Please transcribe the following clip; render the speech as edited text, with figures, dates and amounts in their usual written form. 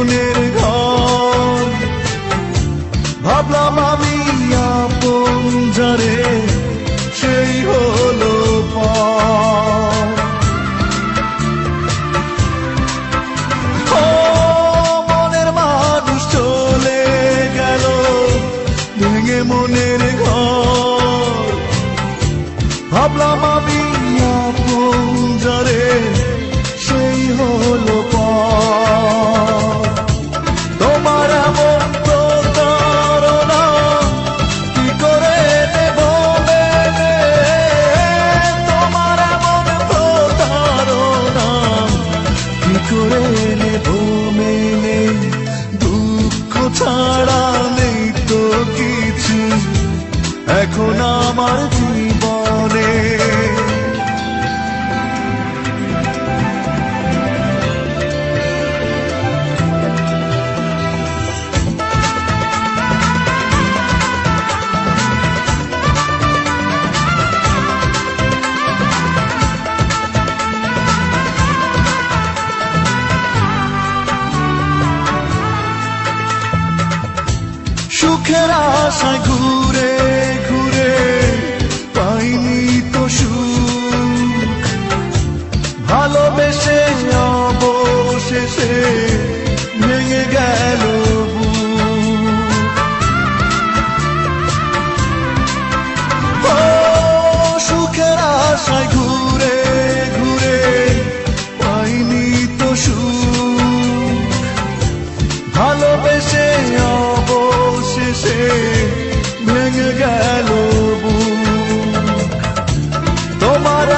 মনের ঘর। ভাবলাম আমি আপন যারে, সেই হলো পর। ও মনের মানুষ চলে গেল, ভেঙে মনের ঘর। ভাবলাম আমি আপন যারে, সেই হলো পর। তোমার এমন প্রতারণা কি করে নেব মেনে? তোমার এমন প্রতারণা কি করে নেব মেনে? দুঃখ ছাড়া নেই তো কিছু এখন আমার জীবনে। সুখের আশায় ঘুরে ঘুরে পাইনি তো সুখ, ভালোবেসে অবশেষে ভেঙে গেল বুক। ও সুখের আশায় ঘুরে ঘুরে পাইনি তো সুখ, ভালোবেসে অবশেষে ভেঙে গেল বুক। তোমার